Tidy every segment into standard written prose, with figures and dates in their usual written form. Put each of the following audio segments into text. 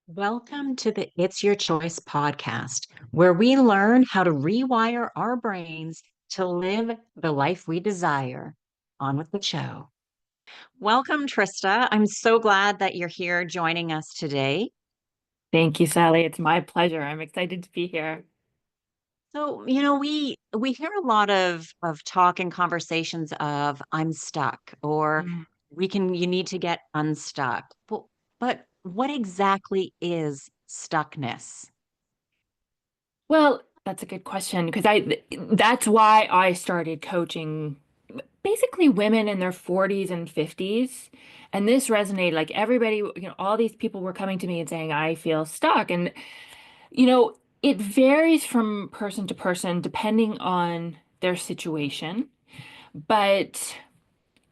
Welcome to the It's Your Choice podcast, where we learn how to rewire our brains to live the life we desire. On with the show. Welcome, Trista. I'm so glad that you're here joining us today. Thank you, Sally. It's my pleasure. I'm excited to be here. So, we hear a lot of talk and conversations of I'm stuck or Mm. you need to get unstuck. But what exactly is stuckness? Well, that's a good question because that's why I started coaching basically women in their 40s and 50s. And this resonated like everybody, all these people were coming to me and saying, I feel stuck. And, it varies from person to person depending on their situation. But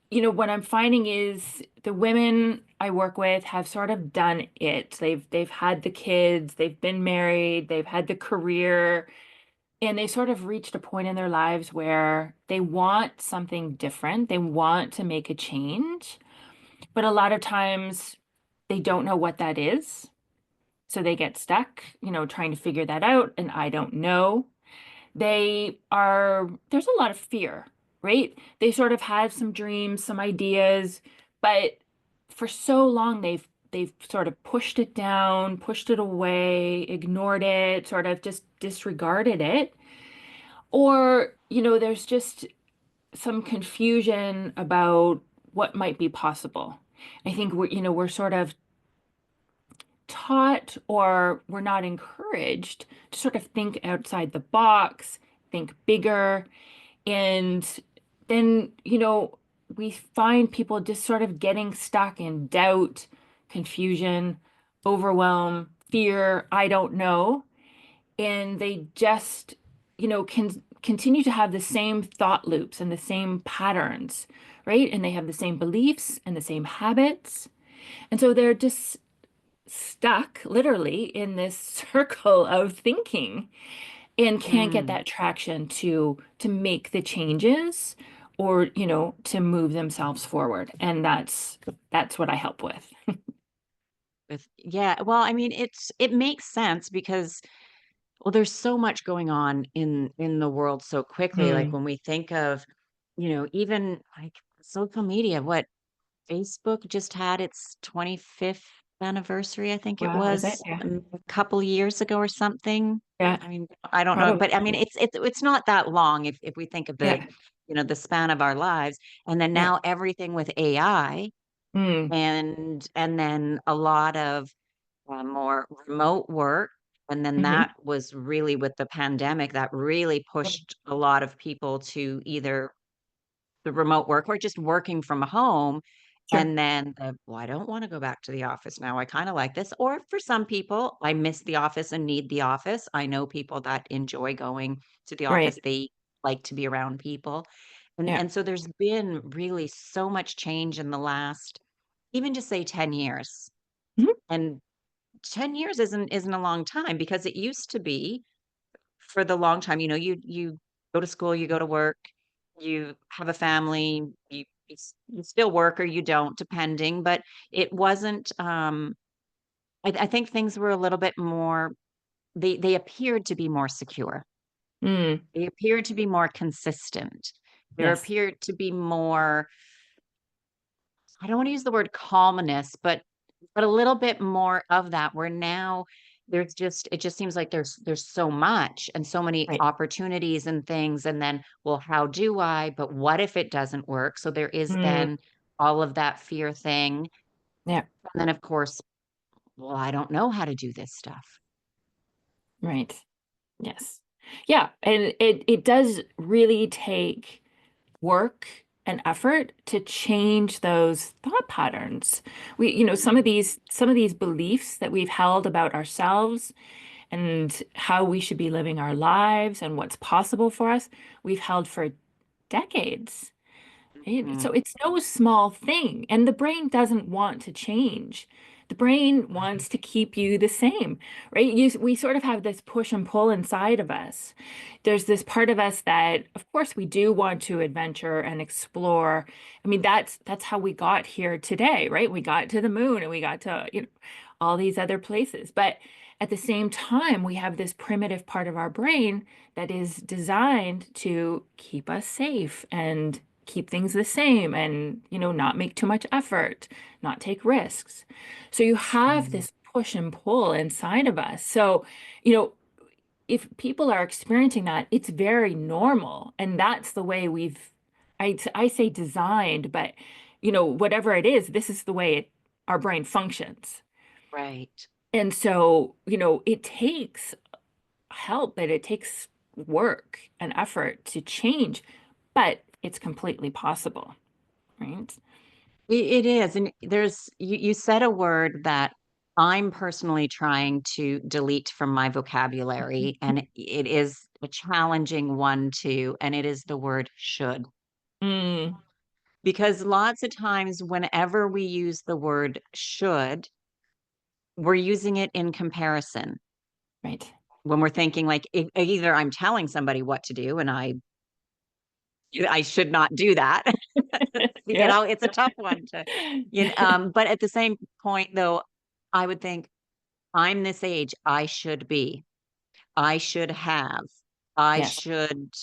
what I'm finding is the women I work with have sort of done it. They've had the kids, they've been married, they've had the career, and they sort of reached a point in their lives where they want something different. They want to make a change, but a lot of times they don't know what that is. So they get stuck, trying to figure that out, and I don't know. There's a lot of fear, right? They sort of have some dreams, some ideas, but for so long they've sort of pushed it down, pushed it away, ignored it, sort of just disregarded it. Or, there's just some confusion about what might be possible. I think we're sort of taught or we're not encouraged to sort of think outside the box, think bigger. And then, we find people just sort of getting stuck in doubt, confusion, overwhelm, fear, I don't know. And they just, can continue to have the same thought loops and the same patterns, right? And they have the same beliefs and the same habits. And so they're just stuck literally in this circle of thinking and can't get Mm. that traction to make the changes or to move themselves forward, and that's what I help with. Yeah, well, I mean, it makes sense because well, there's so much going on in the world so quickly. Like Mm. when we think of, even like social media, what Facebook just had its 25th anniversary, I think it Wow, is it? was Yeah. a couple years ago or something. Yeah, I mean, I don't know, probably. but I mean, it's not that long if we think of Yeah. the span of our lives, and then Yeah. now everything with AI Mm. and then a lot of more remote work. And then Hmm. that was really with the pandemic that really pushed a lot of people to either the remote work or just working from home. Sure. And then well, I don't want to go back to the office now. I kind of like this. Or for some people, I miss the office and need the office. I know people that enjoy going to the office. Right. They like to be around people. And Yeah. and so there's been really so much change in the last even just say 10 years. Mhm. And 10 years isn't a long time because it used to be for the long time, you go to school, you go to work, you have a family, you still work or you don't, depending, but it wasn't I think things were a little bit more they appeared to be more secure. Mm. They appeared to be more consistent. There Yes. appeared to be more I don't want to use the word calmness, but a little bit more of that where now there's just it just seems like there's so much and so many Right. opportunities and things and then well how do I but what if it doesn't work so there is Mm. then all of that fear thing Yeah. and then of course well I don't know how to do this stuff. Right. Yes. Yeah, and it does really take work and effort to change those thought patterns. Some of these beliefs that we've held about ourselves and how we should be living our lives and what's possible for us, we've held for decades. So Mm, it's no small thing, and the brain doesn't want to change. The brain wants to keep you the same, right? We sort of have this push and pull inside of us. There's this part of us that, of course, we do want to adventure and explore. I mean, that's how we got here today, right? We got to the moon and we got to, all these other places. But at the same time, we have this primitive part of our brain that is designed to keep us safe and keep things the same and, not make too much effort, not take risks. So you have Mm. this push and pull inside of us. So, you know, if people are experiencing that, it's very normal. And that's the way I say designed, but whatever it is, this is the way our brain functions. Right. And so, it takes help, and it takes work and effort to change, but it's completely possible, right? It is. And you said a word that I'm personally trying to delete from my vocabulary, and it is a challenging one too, and it is the word should. Mm, Because lots of times, whenever we use the word should, we're using it in comparison. right. When we're thinking like either I'm telling somebody what to do and I should not do that. Yeah. It's a tough one to, but at the same point though, I would think I'm this age, I should be. I should have. I Yes. should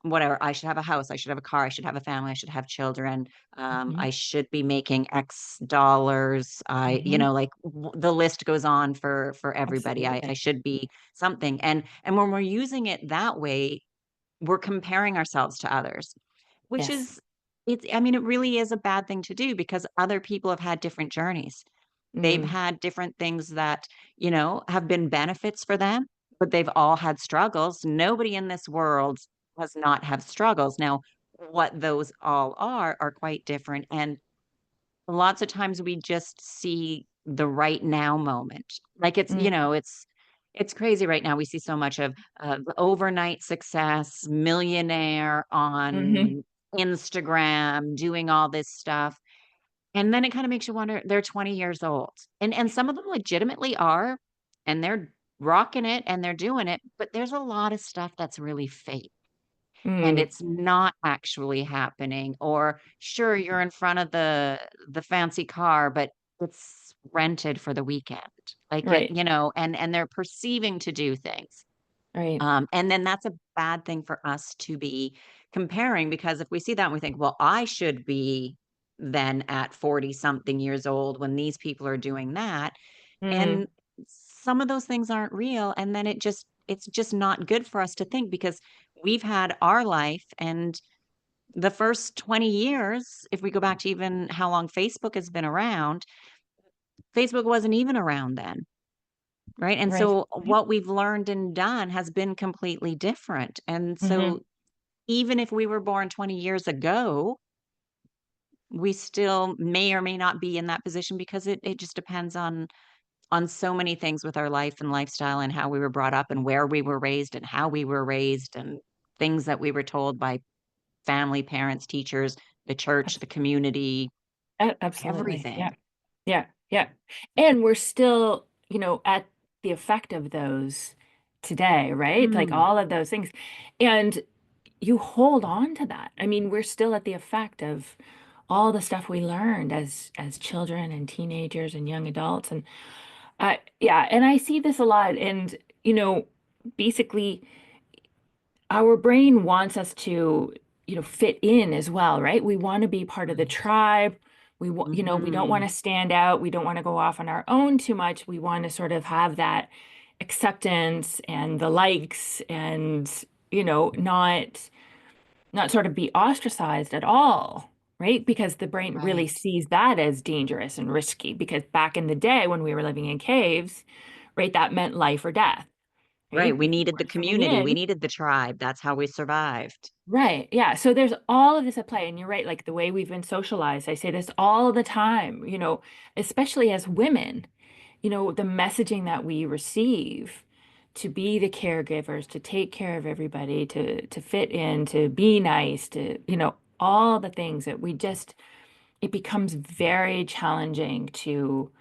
whatever. I should have a house. I should have a car. I should have a family. I should have children. Hmm. I should be making X dollars. Hmm. Like the list goes on for everybody. I Absolutely. should be something. And when we're using it that way, we're comparing ourselves to others, which Yes. is I mean, it really is a bad thing to do because other people have had different journeys. They've Mm, had different things that, have been benefits for them, but they've all had struggles. Nobody in this world does not have struggles. Now, what those all are quite different. And lots of times we just see the right now moment. Like mm, it's crazy right now. We see so much of overnight success, millionaire hmm. on Instagram, doing all this stuff. And then it kind of makes you wonder, they're 20 years old. And some of them legitimately are, and they're rocking it and they're doing it, but there's a lot of stuff that's really fake and Mm, it's not actually happening. Or sure, you're in front of the fancy car, but it's rented for the weekend. Like right. and they're perceiving to do things. Right. And then that's a bad thing for us to be comparing because if we see that and we think, well, I should be then at 40 something years old when these people are doing that. Mm, And some of those things aren't real. And then it's just not good for us to think because we've had our life and the first 20 years, if we go back to even how long Facebook has been around, Facebook wasn't even around then. Right. And right. so what we've learned and done has been completely different. And Hmm. so even if we were born 20 years ago, we still may or may not be in that position because it just depends on so many things with our life and lifestyle and how we were brought up and where we were raised and how we were raised and things that we were told by family, parents, teachers, the church, the community, Absolutely. everything. Yeah. Yeah. Yeah. And we're still, at the effect of those today, right? Like Mm, all of those things. And you hold on to that. I mean, we're still at the effect of all the stuff we learned as children and teenagers and young adults. And yeah, and I see this a lot. And, basically our brain wants us to, fit in as well, right? We want to be part of the right. tribe. We don't want Hmm. to stand out. We don't want to go off on our own too much. We want to sort of have that acceptance and the likes and, not sort of be ostracized at all, right? Because the brain really Right. sees that as dangerous and risky. Because back in the day when we were living in caves, right, that meant life or death, right? Right. We If you needed the weren't fitting community. We in. needed the tribe. That's how we survived. Right. Yeah. So there's all of this at play. And you're right, like the way we've been socialized, I say this all the time, especially as women, the messaging that we receive to be the caregivers, to take care of everybody, to fit in, to be nice, to, all the things that it becomes very challenging to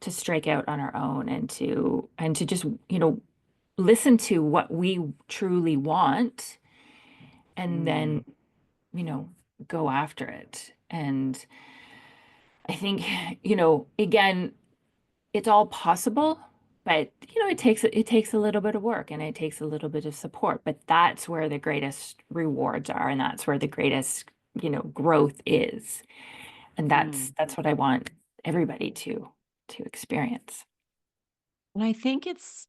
strike out on our own and to just, listen to what we truly want and Mm, then you know, go after it. And I think, again, it's all possible, but it takes a little bit of work and it takes a little bit of support, but that's where the greatest rewards are and that's where the greatest, growth is. And that's Mm. that's what I want everybody to experience. And I think it's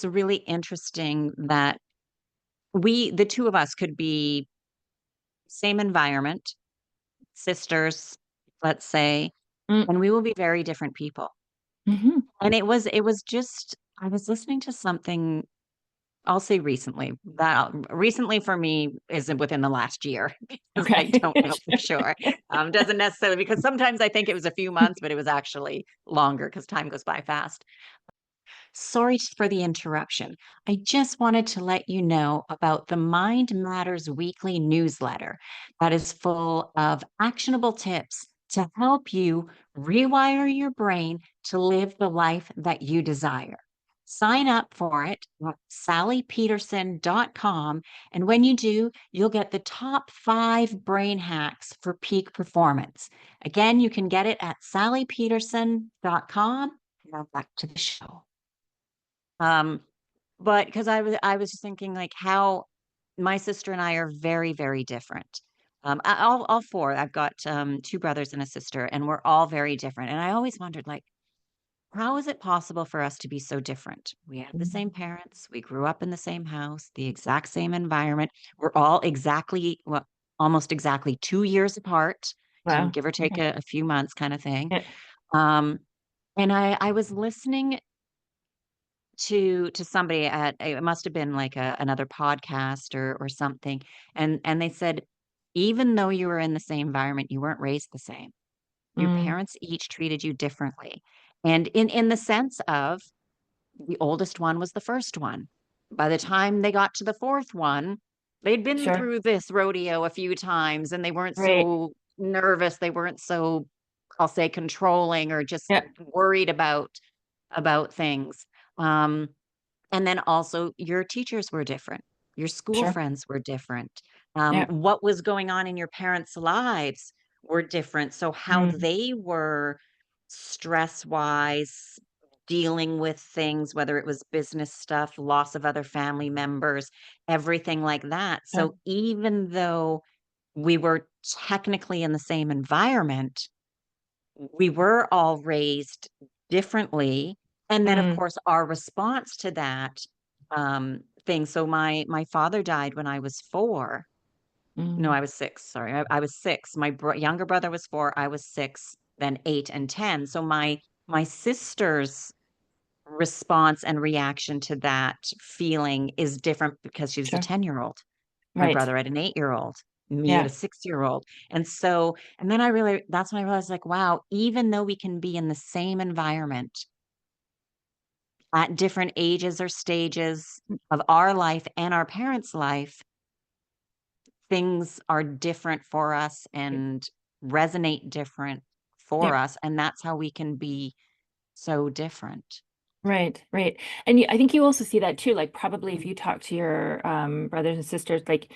really interesting that the two of us could be same environment, sisters, let's say, Mm, and we will be very different people. hmm. And it was just I was listening to something, I'll say recently. That recently for me isn't within the last year because I Okay. don't know for sure. Doesn't necessarily because sometimes I think it was a few months, but it was actually longer because time goes by fast. Sorry for the interruption. I just wanted to let you know about the Mind Matters weekly newsletter that is full of actionable tips to help you rewire your brain to live the life that you desire. Sign up for it at sallypederson.com. And when you do, you'll get the top 5 brain hacks for peak performance. Again, you can get it at sallypederson.com. Now back to the show. Um, but because I was just thinking like how my sister and I are very, very different. All four. I've got 2 brothers and a sister, and we're all very different. And I always wondered, like, how is it possible for us to be so different? We have the same parents, we grew up in the same house, the exact same environment. We're all exactly, well, almost exactly 2 years apart, Wow. give or take Okay. a few months, kind of thing. Yeah. Um, and I was listening to somebody at it must have been like another podcast or something, and they said, even though you were in the same environment, you weren't raised the same. Your Mm, parents each treated you differently, and in the sense of the oldest one was the first one. By the time they got to the fourth one, they'd been sure. through this rodeo a few times, and they weren't Right. so nervous. They weren't so, I'll say, controlling or just Yeah. worried about things. Um, and then also your teachers were different. Your school Sure. friends were different. Yeah. What was going on in your parents' lives were different. So how Mm, they were stress wise dealing with things, whether it was business stuff, loss of other family members, everything like that. yeah. So even though we were technically in the same environment, we were all raised differently. And then, of Mm, course, our response to that thing. So my father died when I was 4. No, mm, I was 6. Sorry, I was 6. My younger brother was 4. I was 6, then 8 and 10. So my sister's response and reaction to that feeling is different because she was a sure. 10-year-old. My Right. brother had an 8-year-old, me at Yeah. a 6-year-old. And so, and then that's when I realized, like, wow, even though we can be in the same environment at different ages or stages of our life and our parents' life, things are different for us and resonate different for Yep. us. And that's how we can be so different. Right, right. And I think you also see that too, like probably if you talk to your brothers and sisters, like,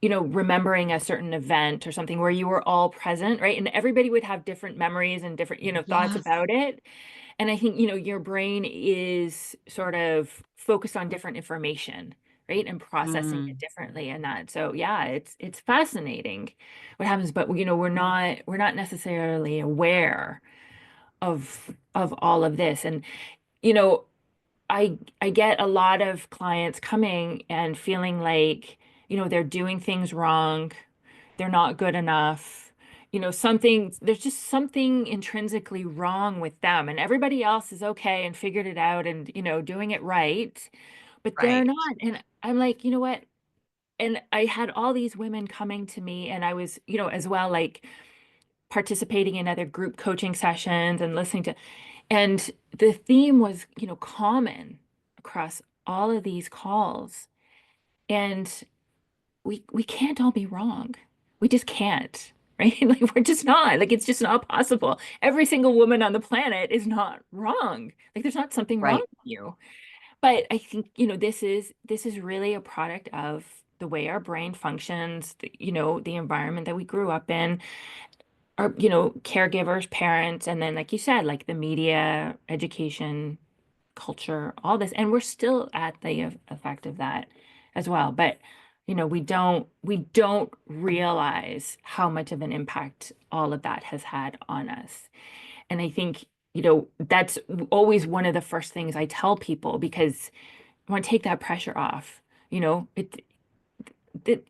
remembering a certain event or something where you were all present, right? And everybody would have different memories and different, thoughts Yes. about it. And I think, your brain is sort of focused on different information, right? And processing it Mm, differently and that. So yeah, it's fascinating what happens, but we're not necessarily aware of all of this. And you know, I get a lot of clients coming and feeling like, they're doing things wrong, they're not good enough. There's just something intrinsically wrong with them, and everybody else is okay and figured it out and, doing it right, but they're right. not. And I'm like, you know what? And I had all these women coming to me, and I was, as well, like participating in other group coaching sessions and listening to, and the theme was, common across all of these calls. And we can't all be wrong. We just can't, right? Like we're just not. Like it's just not possible. Every single woman on the planet is not wrong. Like there's not something wrong Right. with you. But I think, this is really a product of the way our brain functions, the environment that we grew up in. our, caregivers, parents, and then, like you said, like the media, education, culture, all this, and we're still at the effect of that as well. But we don't realize how much of an impact all of that has had on us. And I think, that's always one of the first things I tell people, because I want to take that pressure off.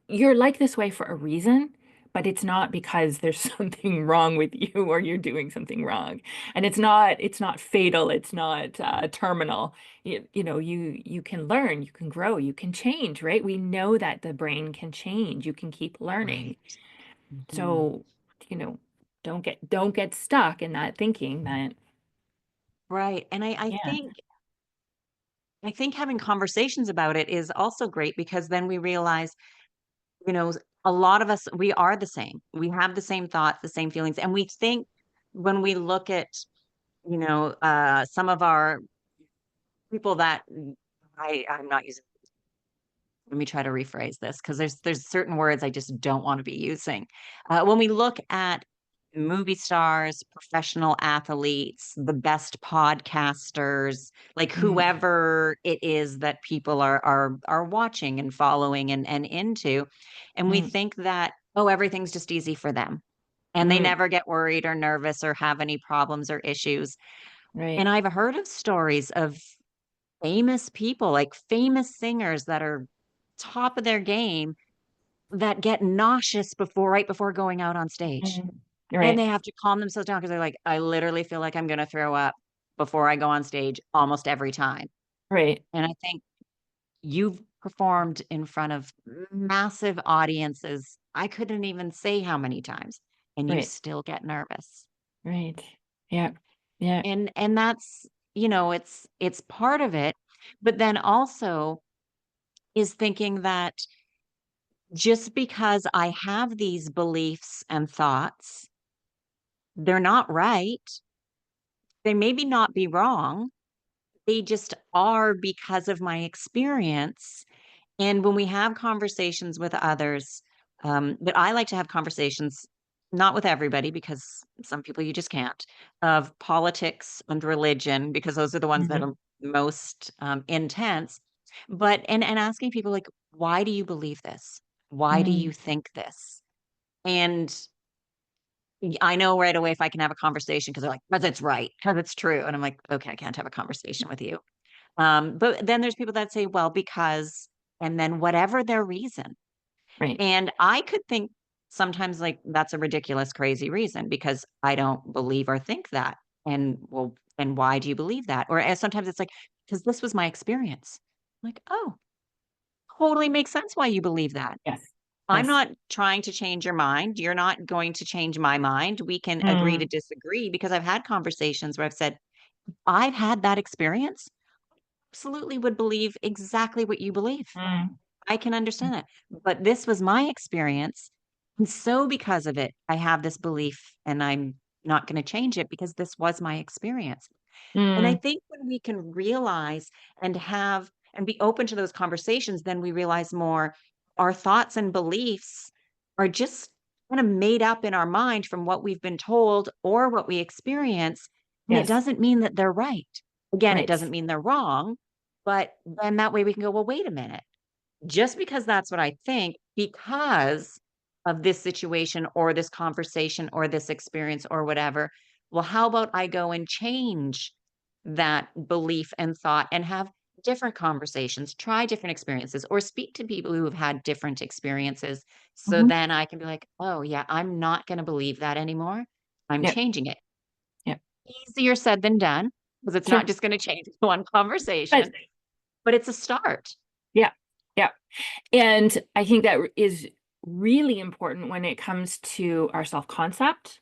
You're like this way for a reason, but it's not because there's something wrong with you or you're doing something wrong. And it's not fatal, it's not terminal. You can learn, you can grow, you can change, right? We know that the brain can change. You can keep learning. Right. Hmm. So, you know, don't get stuck in that thinking that, Right. And yeah. I think having conversations about it is also great because then we realize, you know, a lot of us, we are the same. We have the same thoughts, the same feelings. And we think when we look at, some of our people that I'm not using, let me try to rephrase this because there's certain words I just don't want to be using. When we look at movie stars, professional athletes, the best podcasters, like Mm, whoever it is that people are watching and following and into, and we mm, think that, oh, everything's just easy for them. And they mm, never get worried or nervous or have any problems or issues. right. And I've heard of stories of famous people, like famous singers that are top of their game that get nauseous right before going out on stage. Mm, And right, they have to calm themselves down because they're like, I literally feel like I'm going to throw up before I go on stage almost every time. right, And I think you've performed in front of massive audiences. I couldn't even say how many times, and you right, still get nervous. right. Yeah, yeah. And that's, it's part of it, but then also is thinking that just because I have these beliefs and thoughts, they're not right. They maybe not be wrong. They just are because of my experience. And when we have conversations with others, but I like to have conversations, not with everybody, because some people you just can't, of politics and religion, because those are the ones that Mhm, are most intense. But and asking people like, why do you believe this? Why do mm, you think this? And I know right away if I can have a conversation because they're like, because it's right, because it's true. And I'm like, okay, I can't have a conversation with you. But then there's people that say, well, because, and then whatever their reason. right. And I could think sometimes like that's a ridiculous, crazy reason because I don't believe or think that. And well, and why do you believe that? Or sometimes it's like, because this was my experience. I'm like, oh, totally makes sense why you believe that. Yes, I'm yes. not trying to change your mind. You're not going to change my mind. We can agree to Mm, disagree because I've had conversations where I've said, I've had that experience. Absolutely would believe exactly what you believe. mm, I can understand that. But this was my experience. And so because of it, I have this belief and I'm not going to change it because this was my experience. And I mm, think when we can realize and have and be open to those conversations, then we realize more our thoughts and beliefs are just kind of made up in our mind from what we've been told or what we experience. And it yes, doesn't mean that they're right. Again, it right. doesn't mean they're wrong, but then that way we can go, well, wait a minute, just because that's what I think, because of this situation or this conversation or this experience or whatever. Well, how about I go and change that belief and thought and have different conversations, try different experiences, or speak to people who have had different experiences. So Hmm. then I can be like, oh, yeah, I'm not going to believe that anymore. I'm Yep, changing it. yep. Easier said than done because it's Sure. not just going to change one But conversation, but it's a start. yeah, yeah. And I think that is really important when it comes to our self-concept,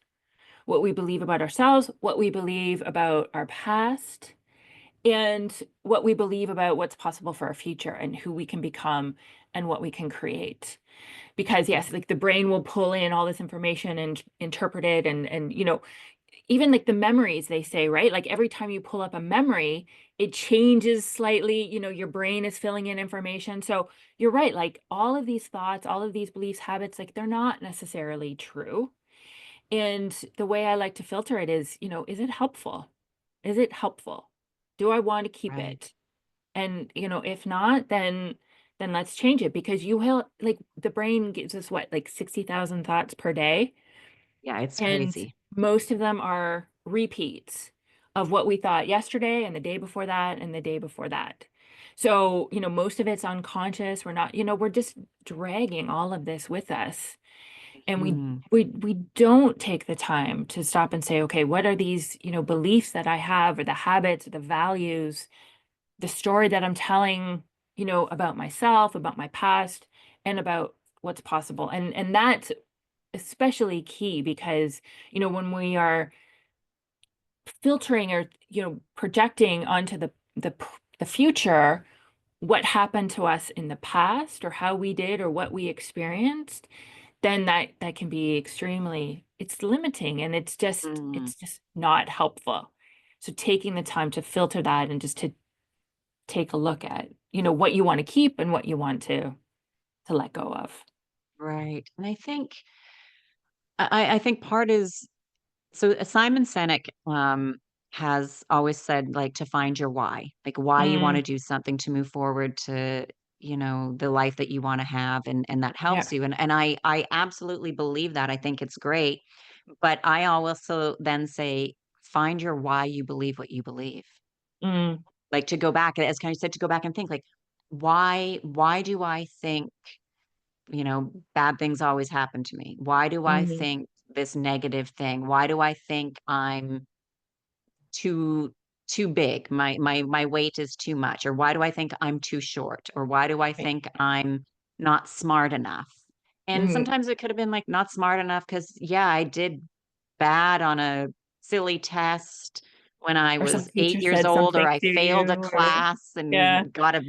what we believe about ourselves, what we believe about our past, and what we believe about what's possible for our future and who we can become and what we can create. Because yes, like the brain will pull in all this information and interpret it, and even like the memories, they say, right? Like every time you pull up a memory, it changes slightly, your brain is filling in information. So you're right, like all of these thoughts, all of these beliefs, habits, like they're not necessarily true. And the way I like to filter it is, is it helpful? Is it helpful? Do I want to keep Right. it? And, if not, then let's change it, because you will, like, the brain gives us what, like 60,000 thoughts per day, Yeah, it's and crazy. most of them are repeats of what we thought yesterday and the day before that and the day before that. So, most of it's unconscious. We're not, we're just dragging all of this with us. And we Mm, we don't take the time to stop and say, okay, what are these, beliefs that I have, or the habits, or the values, the story that I'm telling, about myself, about my past, and about what's possible. And that's especially key, because, when we are filtering, or, projecting onto the future, what happened to us in the past, or how we did, or what we experienced, then that can be extremely, it's limiting, and it's just mm, it's just not helpful. So taking the time to filter that, and just to take a look at, what you want to keep and what you want to let go of. right. And I think I think part is so Simon Sinek has always said like to find your why, like why you want Mm, to do something to move forward to, the life that you want to have and that yeah. helps you. And I absolutely believe that. I think it's great. But I also then say find your why you believe what you believe. Mm, Like to go back, as kind of said, to go back and think like why do I think bad things always happen to me? Why do I mm, think this negative thing? Why do I think I'm too too big? My weight is too much, or why do I think I'm too short? Or why do I right. think I'm not smart enough? And Mm, sometimes it could have been like not smart enough because yeah, I did bad on a silly test when I or some was teacher 8 years said old, or something I to failed a you, or class yeah, and got a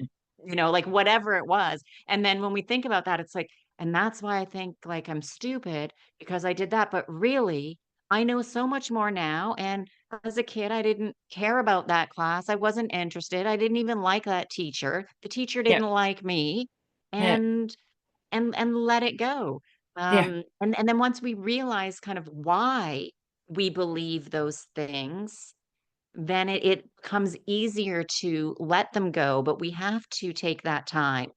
like whatever it was. And then when we think about that, it's like, and that's why I think like I'm stupid because I did that. But really, I know so much more now. And as a kid, I didn't care about that class. I wasn't interested. I didn't even like that teacher. The teacher yeah, didn't like me. yeah, And and let it go. yeah, And then once we realize kind of why we believe those things, then it becomes easier to let them go. But we have to take that time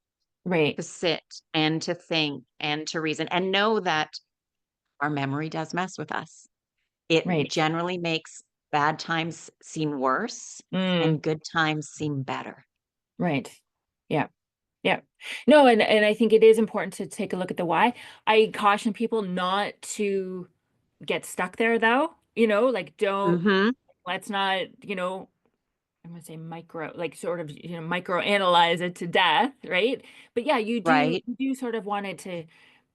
right, to sit and to think and to reason and know that our memory does mess with us. It right. generally makes bad times seem worse Mm, and good times seem better. right. Yeah. Yeah. No, and I think it is important to take a look at the why. I caution people not to get stuck there, though. Like, don't, Mhm. let's not, I'm gonna say micro, like, sort of, micro analyze it to death, right? But yeah, Right. you do sort of want it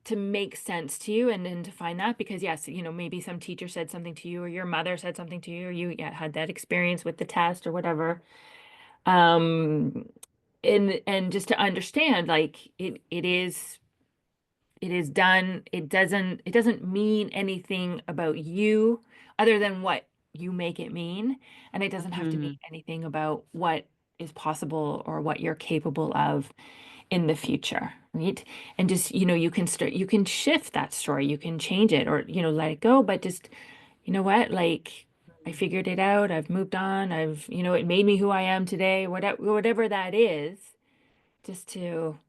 to make sense to you, and then to find that, because yes, maybe some teacher said something to you, or your mother said something to you, or you, yeah, had that experience with the test or whatever. Um, and just to understand, like, it is done. It doesn't mean anything about you other than what you make it mean. And it doesn't have to mean Mhm. anything about what is possible or what you're capable of in the future, right? And just, you can shift that story, you can change it, or, let it go, but just, what, like, I figured it out, I've moved on, it made me who I am today, whatever that is, just to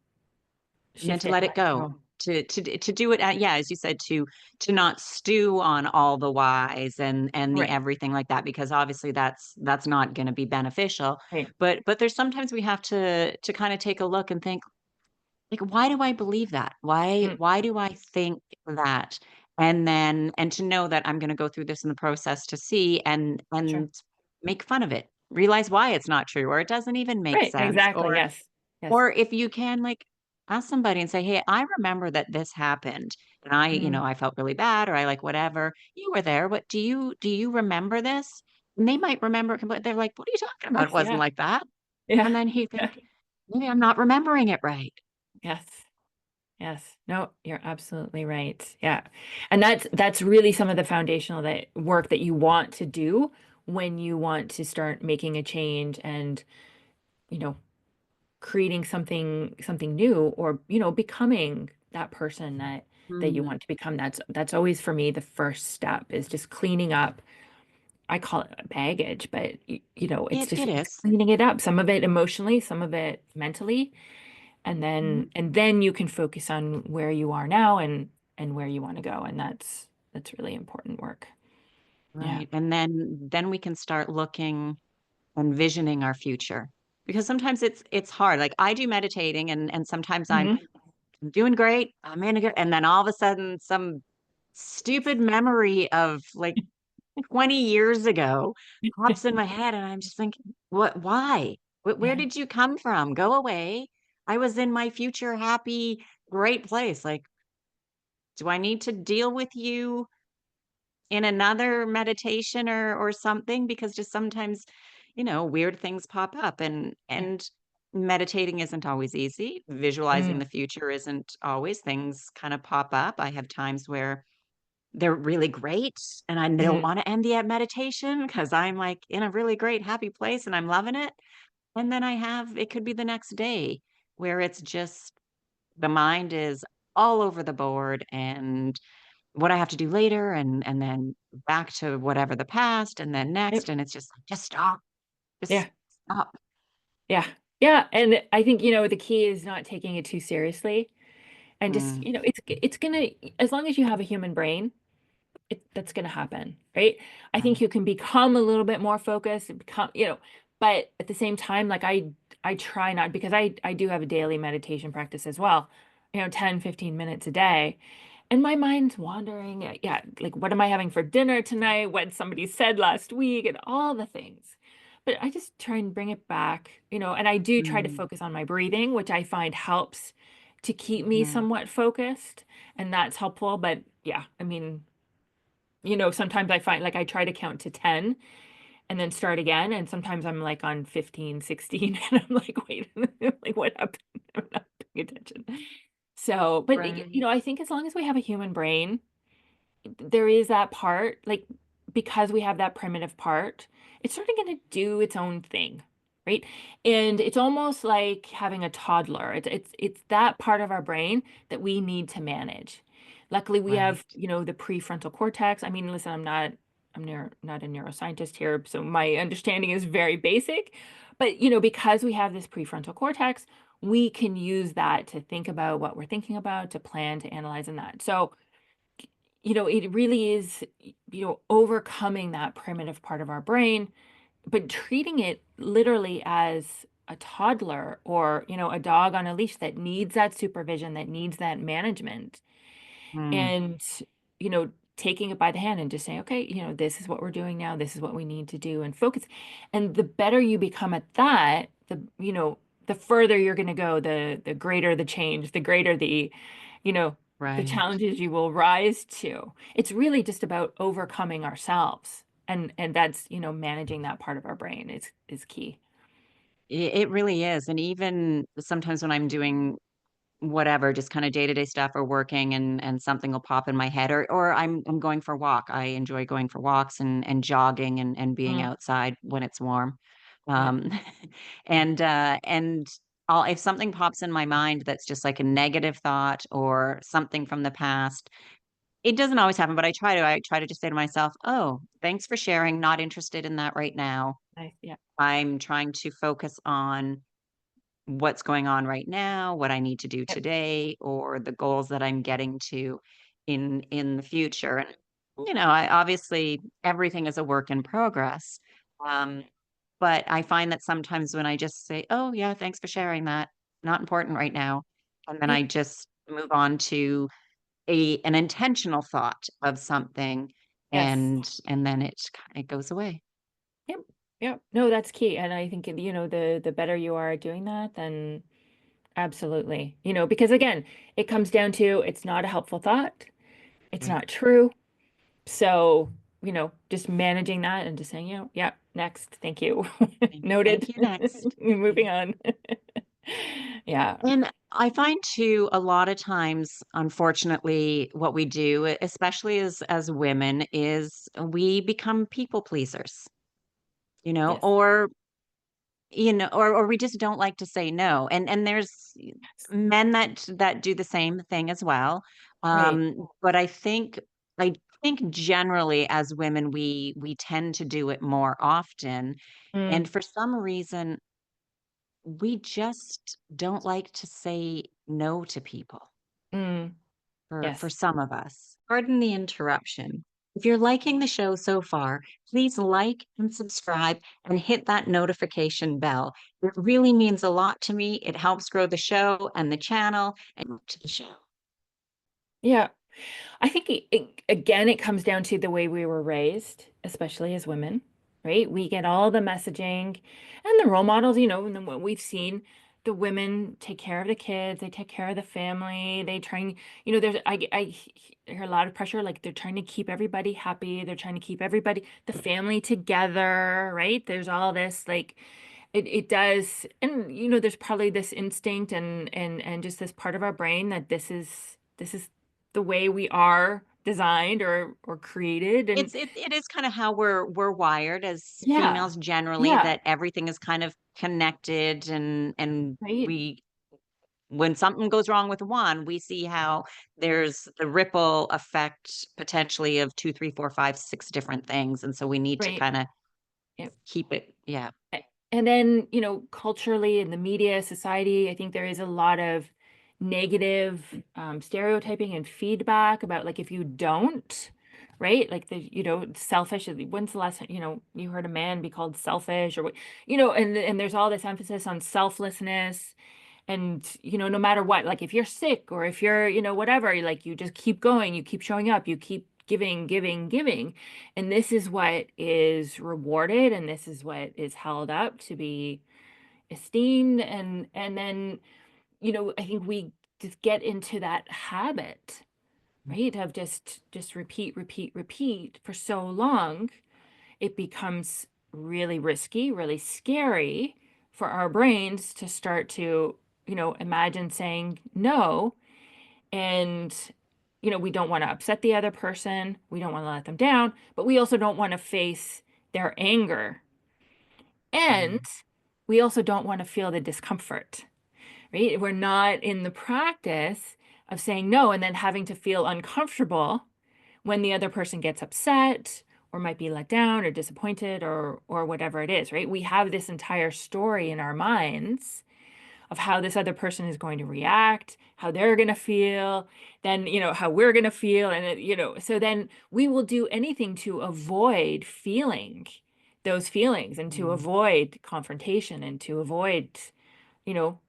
And then shift to it, let let it it go, go. to do it at yeah, as you said, to not stew on all the whys and the Right, everything like that, because obviously that's not gonna be beneficial. right. But there's sometimes we have to kinda take a look and think, like, "Why do I believe that? Mm, Why do I think that?" And to know that I'm gonna go through this in the process to see sure. and make fun of it. Realize why it's not true, or it doesn't even make Right, sense, exactly. Yes. Yes. or if you can, like, ask somebody and say, "Hey, I remember that this happened, and Mm, I felt really bad, or I like whatever. You were there. What do you remember this?" And they might remember it they're like, "What are you talking of about? It course, wasn't yeah. like that." Yeah. And then you Yeah. think, "Maybe I'm not remembering it right." Yes. Yes. No, you're absolutely right. Yeah. And that's really some of the foundational that work that you want to do when you want to start making a change, and, you know, creating something new, or, becoming that person that that you Mm. want to become. That's always for me the first step is just cleaning up. I call it baggage, but it's It just it's is. cleaning it up. Some of it emotionally, some of it mentally, Mhm. and then you can focus on where you are now and where you want to go. And that's really important work. Yeah. Right. And then we can start looking, envisioning our future. Because sometimes it's hard. Like I do meditating and sometimes Hmm. I'm doing great. I'm in a good, and then all of a sudden some stupid memory of like 20 years ago pops in my head and I'm just thinking, what, why? Where Yeah. did you come from? Go away. I was in my future happy, great place. Like, do I need to deal with you in another meditation or something? Because just sometimes, weird things pop up Yeah. and meditating isn't always easy. Visualizing Mm. the future isn't always. Things kind of pop up. I have times where they're really great and I don't Hmm. want to end the meditation because I'm like in a really great happy place and I'm loving it. And then it could be the next day where it's just the mind is all over the board and what I have to do later and then back to whatever the past and then Yep. next and it's just like, just stop. Yeah. Just stop. Yeah. Yeah. And I think, the key is not taking it too seriously and just, Mm, it's gonna, as long as you have a human brain, that's going to happen, right? I think right. you can become a little bit more focused and become, but at the same time, like I try not because I do have a daily meditation practice as well, 10, 15 minutes a day. And my mind's wandering. Yeah, like what am I having for dinner tonight? What somebody said last week and all the things. But I just try and bring it back, and I do try to Mm, focus on my breathing, which I find helps to keep me mhm. somewhat focused, and that's helpful. But yeah, I mean, sometimes I find like I try to count to 10 and then start again. And sometimes I'm like on 15, 16, and I'm like, wait, like what happened? I'm not paying attention. So, but Right. I think as long as we have a human brain, there is that part, like because we have that primitive part, it's sort of going to do its own thing, right? And it's almost like having a toddler. It's that part of our brain that we need to manage. Luckily, we have, Right. the prefrontal cortex. I mean, listen, not a neuroscientist here, so my understanding is very basic. But, because we have this prefrontal cortex, we can use that to think about what we're thinking about, to plan, to analyze, and that. So, it really is, overcoming that primitive part of our brain, but treating it literally as a toddler or, a dog on a leash that needs that supervision, that needs that management. Mm, And, you know, taking it by the hand and just saying, okay, this is what we're doing now. This is what we need to do and focus. And the better you become at that, the further you're going to go, the greater the change, the greater you know, the right. challenges you will rise to. It's really just about overcoming ourselves. And that's, managing that part of our brain is key. It really is. And even sometimes when I'm doing whatever, just kind of day-to-day stuff or working and something will pop in my head or I'm going for a walk. I enjoy going for walks and jogging and being Mm, outside when it's warm. yeah. Um and I'll if something pops in my mind that's just like a negative thought or something from the past, it doesn't always happen, but I try to just say to myself, "Oh, thanks for sharing. Not interested in that right now. Nice. Yeah. I'm trying to focus on what's going on right now, what I need to do Yep. today, or the goals that I'm getting to in the future. And I obviously everything is a work in progress. Um, but I find that sometimes when I just say, "Oh yeah, thanks for sharing that. Not important right now," and then I Yep. just move on to a an intentional thought of something, Yes. and then it goes away. Yep. Yep. No, that's key. And I think, the better you are at doing that, then absolutely. Because again, it comes down to it's not a helpful thought. It's Right. not true. So, just managing that and just saying, yeah, next. Thank you. Thank Noted. you. Next. Moving Yeah. on. Yeah. And I find too, a lot of times, unfortunately, what we do, especially as women, is we become people pleasers, Yes. or or we just don't like to say no. And there's Yes. men that do the same thing as well. Right. But I think generally as women we tend to do it more often. Mm, And for some reason, we just don't like to say no to people mm, for yes. some of us. Pardon the interruption. If you're liking the show so far, please like and subscribe and hit that notification bell. It really means a lot to me. It helps grow the show and the channel and to the show. Yeah. I think again, it comes down to the way we were raised, especially as women, right? We get all the messaging and the role models, and then what we've seen, the women take care of the kids, they take care of the family, they trying, I hear a lot of pressure, like they're trying to keep everybody happy, they're trying to keep everybody, the family together, right? There's all this like it does, and there's probably this instinct and just this part of our brain that this is the way we are designed or created. And It is kind of how we're wired as yeah, females generally, yeah, that everything is kind of connected, and right, we when something goes wrong with one, we see how there's the ripple effect potentially of two, three, four, five, six different things. And so we need to right. kind of Yeah. keep it. Yeah. And then, culturally in the media, society, I think there is a lot of negative stereotyping and feedback about like if you don't, right? Like selfish. When's the last time, you heard a man be called selfish or what, and there's all this emphasis on selflessness. And, no matter what, like if you're sick or if you're, whatever, like you just keep going, you keep showing up, you keep giving, giving, giving. And this is what is rewarded and this is what is held up to be esteemed. And then, I think we just get into that habit, right? Of just repeat, repeat, repeat for so long, it becomes really risky, really scary for our brains to start to, imagine saying no. And, we don't want to upset the other person. We don't want to let them down, but we also don't want to face their anger. And Mm. we also don't want to feel the discomfort, right? We're not in the practice of saying no and then having to feel uncomfortable when the other person gets upset or might be let down or disappointed or whatever it is, right? We have this entire story in our minds of how this other person is going to react, how they're going to feel, then, how we're going to feel and so then we will do anything to avoid feeling those feelings and to Mm. avoid confrontation and to avoid, you know,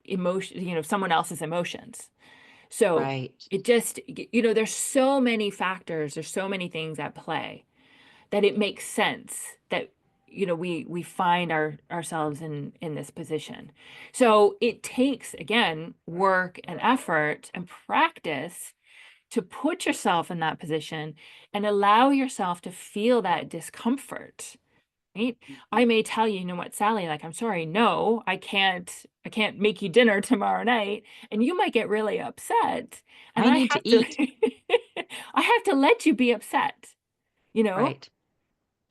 emotion, someone else's emotions. So Right. it just, there's so many factors, there's so many things at play that it makes sense that we find ourselves in this position. So it takes again work and effort and practice to put yourself in that position and allow yourself to feel that discomfort, right? I may tell you, you know what, Sally, like, I'm sorry, no, I can't make you dinner tomorrow night. And you might get really upset. And I I need have to to, eat. I have to let you be upset, you know? Right.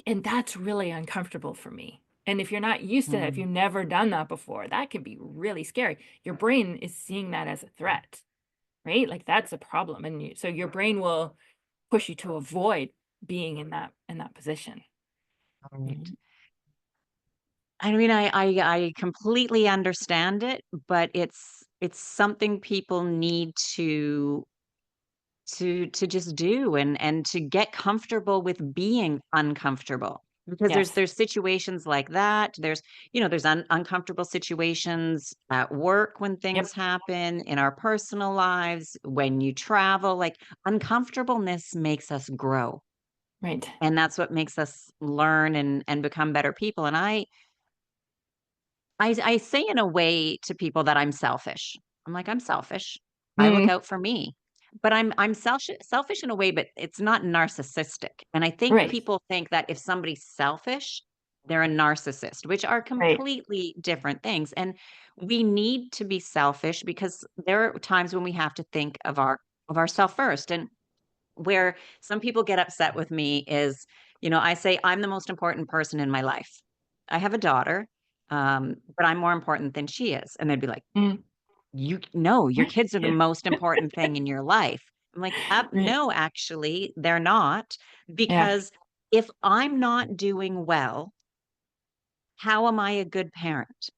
And that's really uncomfortable for me. And if you're not used to that, if Mm. you've never done that before, that can be really scary. Your brain is seeing that as a threat, right? Like that's a problem. And so your brain will push you to avoid being in that position. Right. Mhm. I mean, I completely understand it, but it's something people need to just do, and to get comfortable with being uncomfortable, because Yes. there's situations like that. There's uncomfortable situations at work when Yep. things happen in our personal lives, when you travel, like uncomfortableness makes us grow, Right. and that's what makes us learn and become better people. And I say in a way to people that I'm selfish. I'm like, "I'm selfish. I look Mm, out for me." But I'm selfish in a way, but it's not narcissistic. And I think right. people think that if somebody's selfish, they're a narcissist, which are Right. completely different things. And we need to be selfish because there are times when we have to think of ourself first. And where some people get upset with me is, I say I'm the most important person in my life. I have a daughter, but I'm more important than she is. And they'd be like, Mm. you no, your kids are the most important thing in your life. I'm like, Right. no, actually, they're not. Yeah. Because if I'm not doing well, how am I a good parent?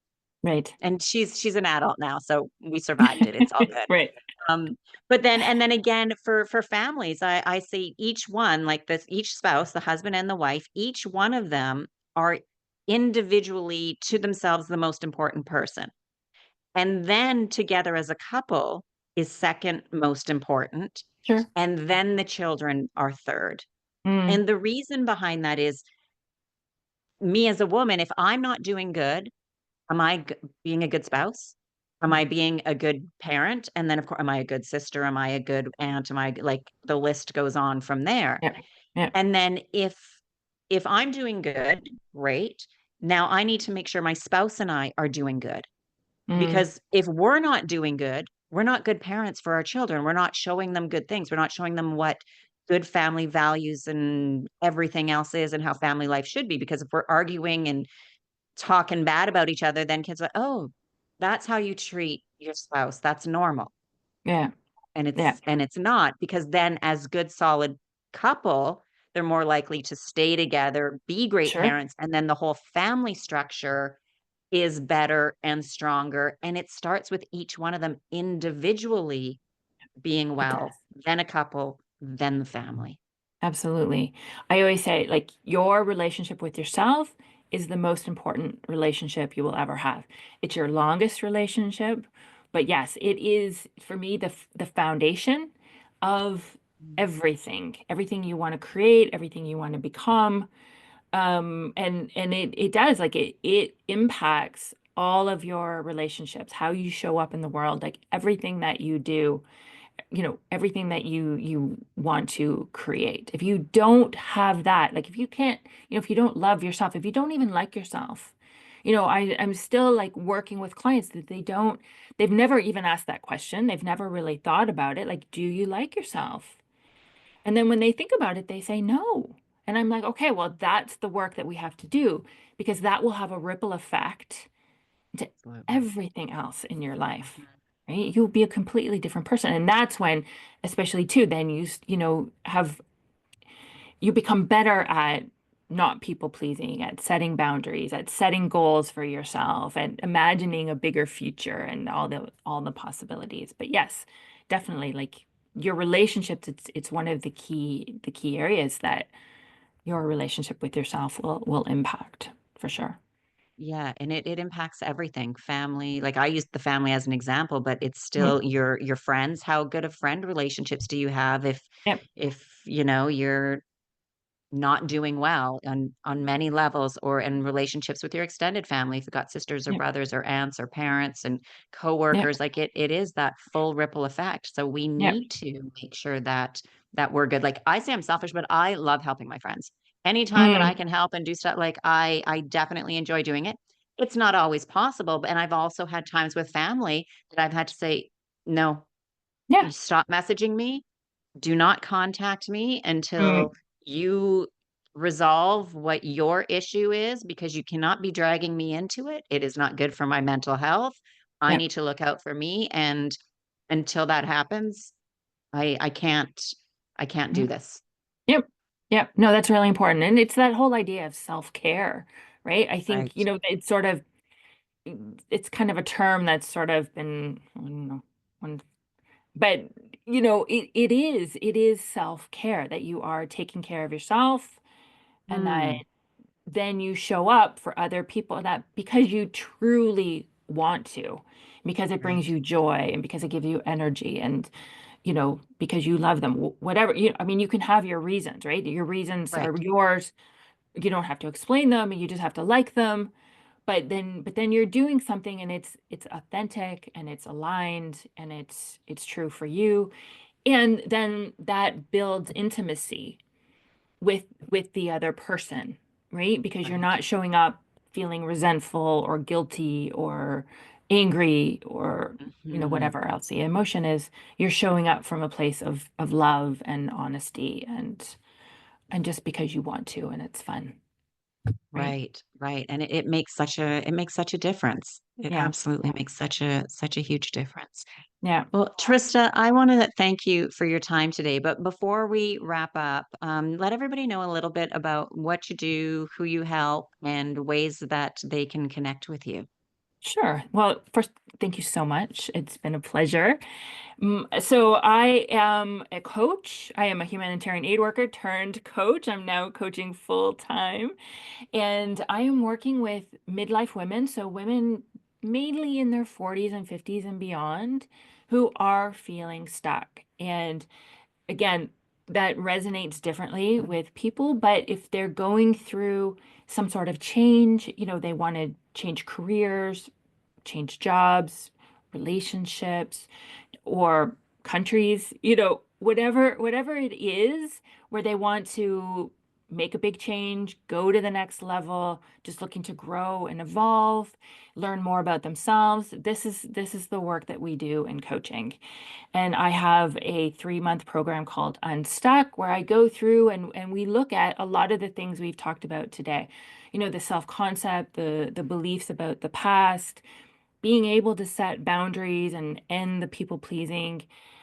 Right. And she's an adult now, so we survived it. It's all good. Right. Um, but then and then again for families, I see each one like this, each spouse, the husband and the wife, each one of them are individually to themselves the most important person. And then together as a couple is second most important. Sure. And then the children are third. Mm, And the reason behind that is me as a woman, if I'm not doing good, am I being a good spouse? Am I being a good parent? And then, of course, am I a good sister? Am I a good aunt? Am I like the list goes on from there? yeah. Yeah. And then if I'm doing good, great. Now I need to make sure my spouse and I are doing good. Mm, Because if we're not doing good, we're not good parents for our children. We're not showing them good things. We're not showing them what good family values and everything else is and how family life should be. Because if we're arguing and talking bad about each other, then kids are, oh, that's how you treat your spouse. That's normal. yeah. And Yeah. it's not, because then as good solid couple, they're more likely to stay together, be great Sure. parents, and then the whole family structure is better and stronger. And it starts with each one of them individually being It does. well, then a couple, then the family. Absolutely. I always say, like, your relationship with yourself is the most important relationship you will ever have. It's your longest relationship, but yes, it is for me the foundation of Mm. everything, everything you want to create, everything you want to become. And it does like it impacts all of your relationships, how you show up in the world, like everything that you do, everything that you want to create. If you don't have that, like if you can't, if you don't love yourself, if you don't even like yourself, I'm still like working with clients that they've never even asked that question. They've never really thought about it. Like, do you like yourself? And then when they think about it, they say no. And I'm like, okay, well, that's the work that we have to do because that will have a ripple effect to Absolutely. everything else in your life, Mhm. right? You'll be a completely different person. And that's when, especially too, then you become better at not people pleasing, at setting boundaries, at setting goals for yourself, and imagining a bigger future and all the possibilities. But yes, definitely like your relationships, it's one of the key areas that your relationship with yourself will impact for sure. Yeah, and it impacts everything. Family, like I used the family as an example, but it's Mm, still your friends. How good of friend relationships do you have yep, if you're not doing well on many levels, or in relationships with your extended family, if you've got sisters or yep, brothers or aunts or parents and yep, coworkers, like it is that full ripple effect. So we yep. need to make sure that we're good. Like I say I'm selfish, but I love helping my friends. Anytime that I Mm, can help and do stuff, like I definitely enjoy doing it. It's not always possible, and I've also had times with family that I've had to say, no, yeah. you stop messaging me, do not contact me Mm, until you resolve what your issue is, because you cannot be dragging me into it. It is not good for my mental health. I yep, need to look out for me, and until that happens, I can't do yep. this. Yep. Yep. No, that's really important. And it's that whole idea of self-care, right? I think, Right. it's kind of a term that's sort of been, I don't know, one, but it is self-care that you are taking care of yourself and that Hmm. then you show up for other people that because you truly want to, because it brings Right. you joy and because it gives you energy and because you love them, whatever, I mean, you can have your reasons, right? Your reasons are Right. yours. You don't have to explain them, you just have to like them. But then you're doing something and it's authentic and it's aligned and it's true for you. And then that builds intimacy with the other person, right? Because you're Right. not showing up feeling resentful or guilty or angry or Hmm. whatever else the emotion is. You're showing up from a place of love and honesty and just because you want to and it's fun. right? Right, right, and it makes such a difference. It Yeah. absolutely makes such a huge difference. Yeah. Well, Trista, I wanna thank you for your time today, but before we wrap up, let everybody know a little bit about what you do, who you help, and ways that they can connect with you. Sure. Well, first, thank you so much. It's been a pleasure. So I am a coach. I am a humanitarian aid worker turned coach. I'm now coaching full time, and I am working with midlife women, so women mainly in their 40s and 50s and beyond who are feeling stuck. And again, that resonates differently with people, but if they're going through some sort of change, they want to change careers, change jobs, relationships, or countries, whatever it is where they want to make a big change, go to the next level, just looking to grow and evolve, learn more about themselves. This is the work that we do in coaching. And I have a 3-month program called Unstuck, where I go through and we look at a lot of the things we've talked about today. The self-concept, the beliefs about the past, being able to set boundaries and end the people pleasing,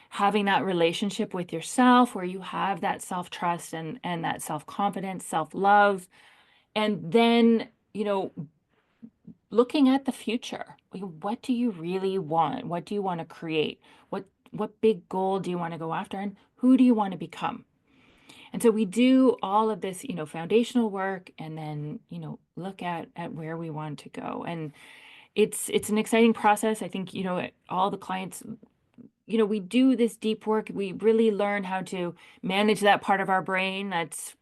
having that relationship with yourself where you have that self-trust and that self-confidence, self-love, and then, looking at the future. What do you really want? What do you want to create? What big goal do you want to go after, and who do you want to become? And so we do all of this, foundational work, and then, look at where we want to go. And it's an exciting process. I think, all the clients, we do this deep work. We really learn how to manage that part of our brain that's,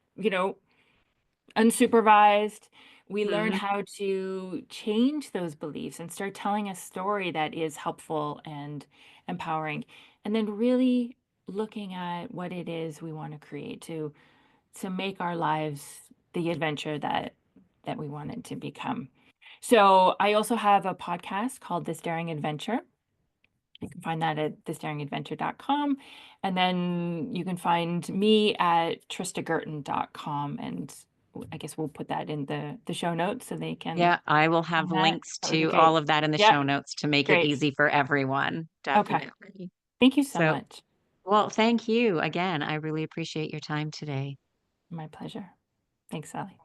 unsupervised. We learn Mhm. how to change those beliefs and start telling a story that is helpful and empowering. And then really looking at what it is we want to create to make our lives the adventure that we want it to become. So I also have a podcast called This Daring Adventure. You can find that at thisdaringadventure.com. And then you can find me at tristaguertin.com. And I guess we'll put that in the show notes so they can Yeah, I will have find that. links That would be to all great. of that in the Yeah, show notes to make it great. easy for everyone, Okay. definitely. Thank you so So, much. well, thank you again. I really appreciate your time today. My pleasure. Thanks, Sally.